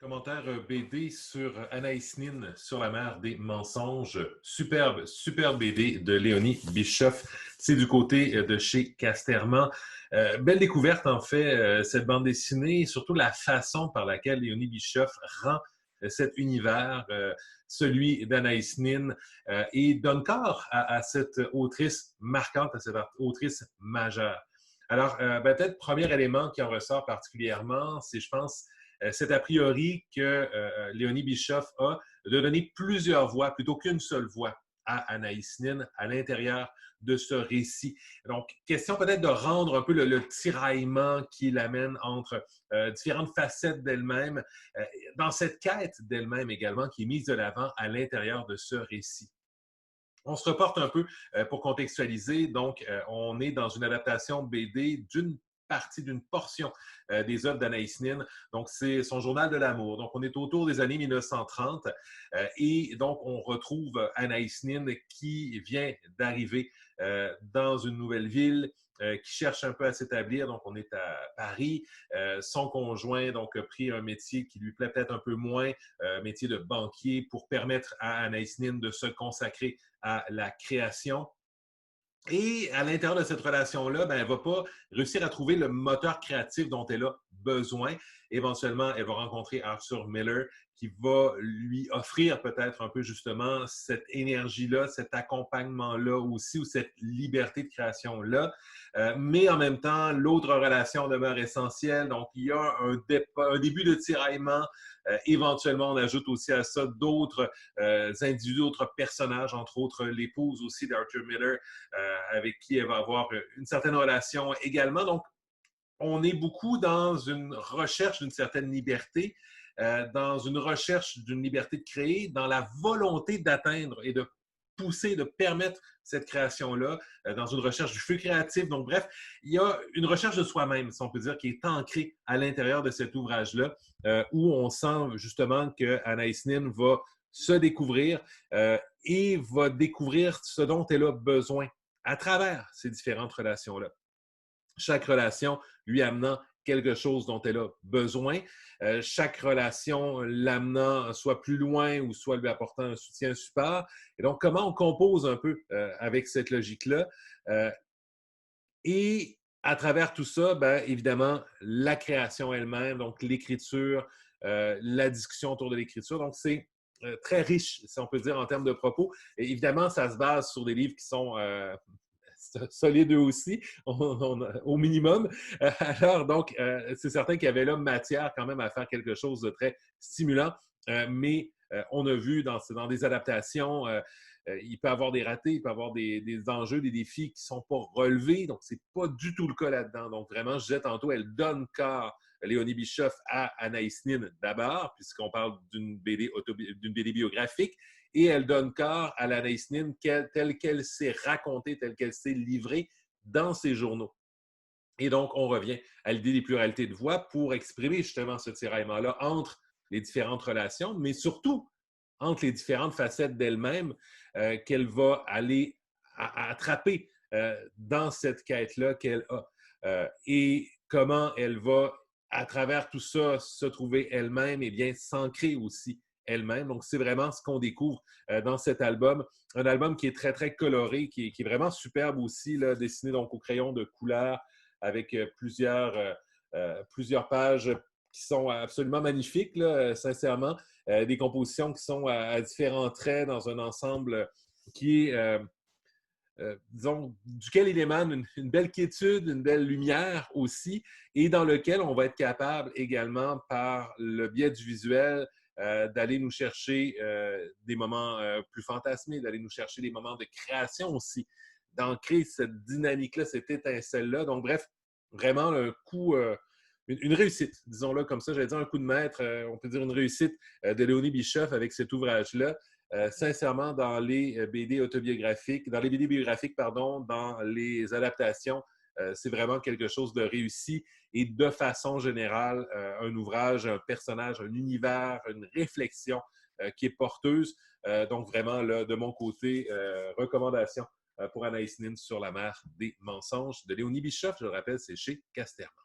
Commentaire BD sur Anaïs Nin sur la mer des mensonges. Superbe, superbe BD de Léonie Bischoff. C'est du côté de chez Casterman. Belle découverte, en fait, cette bande dessinée, surtout la façon par laquelle Léonie Bischoff rend cet univers, celui d'Anaïs Nin, et donne corps à cette autrice marquante, à cette autrice majeure. Alors, peut-être premier élément qui en ressort particulièrement, c'est, je pense, cet a priori que Léonie Bischoff a de donner plusieurs voix plutôt qu'une seule voix à Anaïs Nin à l'intérieur de ce récit. Donc, question peut-être de rendre un peu le tiraillement qui l'amène entre différentes facettes d'elle-même, dans cette quête d'elle-même également qui est mise de l'avant à l'intérieur de ce récit. On se reporte un peu pour contextualiser. Donc, on est dans une adaptation BD d'une partie, d'une portion des œuvres d'Anaïs Nin. Donc, c'est son journal de l'amour. Donc, on est autour des années 1930 et donc, on retrouve Anaïs Nin qui vient d'arriver dans une nouvelle ville, qui cherche un peu à s'établir. Donc, on est à Paris. Son conjoint donc, a pris un métier qui lui plaît peut-être un peu moins, métier de banquier, pour permettre à Anaïs Nin de se consacrer à la création. Et à l'intérieur de cette relation-là, ben, elle ne va pas réussir à trouver le moteur créatif dont elle a besoin. Éventuellement, elle va rencontrer Arthur Miller qui va lui offrir peut-être un peu justement cette énergie-là, cet accompagnement-là aussi, ou cette liberté de création-là. Mais en même temps, l'autre relation demeure essentielle. Donc, il y a un début de tiraillement. Éventuellement, on ajoute aussi à ça d'autres individus, d'autres personnages, entre autres l'épouse aussi d'Arthur Miller, avec qui elle va avoir une certaine relation également. Donc, on est beaucoup dans une recherche d'une certaine liberté, dans une recherche d'une liberté de créer, dans la volonté d'atteindre et de pousser, de permettre cette création-là, dans une recherche du feu créatif. Donc, bref, il y a une recherche de soi-même, si on peut dire, qui est ancrée à l'intérieur de cet ouvrage-là, où on sent justement que Anaïs Nin va se découvrir et va découvrir ce dont elle a besoin à travers ces différentes relations-là. Chaque relation lui amenant quelque chose dont elle a besoin, chaque relation l'amenant soit plus loin ou soit lui apportant un soutien, un support. Et donc, comment on compose un peu avec cette logique-là? Et à travers tout ça, bien, évidemment, la création elle-même, donc l'écriture, la discussion autour de l'écriture. Donc, c'est très riche, si on peut dire, en termes de propos. Et évidemment, ça se base sur des livres qui sont solides eux aussi, au minimum. Alors, donc, c'est certain qu'il y avait là matière quand même à faire quelque chose de très stimulant, mais on a vu dans des adaptations, il peut y avoir des ratés, il peut y avoir des enjeux, des défis qui ne sont pas relevés, donc c'est pas du tout le cas là-dedans. Donc, vraiment, je disais tantôt, elle donne corps, Léonie Bischoff, à Anaïs Nin d'abord, puisqu'on parle d'une BD biographique, et elle donne corps à l'Anaïs Nin telle qu'elle s'est racontée, telle qu'elle s'est livrée dans ses journaux. Et donc, on revient à l'idée des pluralités de voix pour exprimer justement ce tiraillement-là entre les différentes relations, mais surtout entre les différentes facettes d'elle-même qu'elle va aller attraper dans cette quête-là qu'elle a. Et comment elle va, à travers tout ça, se trouver elle-même et bien s'ancrer aussi elle-même. Donc, c'est vraiment ce qu'on découvre dans cet album. Un album qui est très, très coloré, qui est vraiment superbe aussi, là, dessiné donc au crayon de couleur avec plusieurs pages qui sont absolument magnifiques, là, sincèrement. Des compositions qui sont à différents traits dans un ensemble qui est, disons, duquel il émane une belle quiétude, une belle lumière aussi, et dans lequel on va être capable également, par le biais du visuel, d'aller nous chercher des moments plus fantasmés, d'aller nous chercher des moments de création aussi, d'ancrer cette dynamique-là, cette étincelle-là. Donc, bref, vraiment un coup, une réussite, disons-le comme ça. J'allais dire un coup de maître, on peut dire une réussite de Léonie Bischoff avec cet ouvrage-là. Sincèrement, dans les BD autobiographiques, dans les BD biographiques, pardon, dans les adaptations, c'est vraiment quelque chose de réussi et de façon générale, un ouvrage, un personnage, un univers, une réflexion qui est porteuse. Donc vraiment, là, de mon côté, recommandation pour Anaïs Nin sur la mer des mensonges de Léonie Bischoff. Je le rappelle, c'est chez Casterman.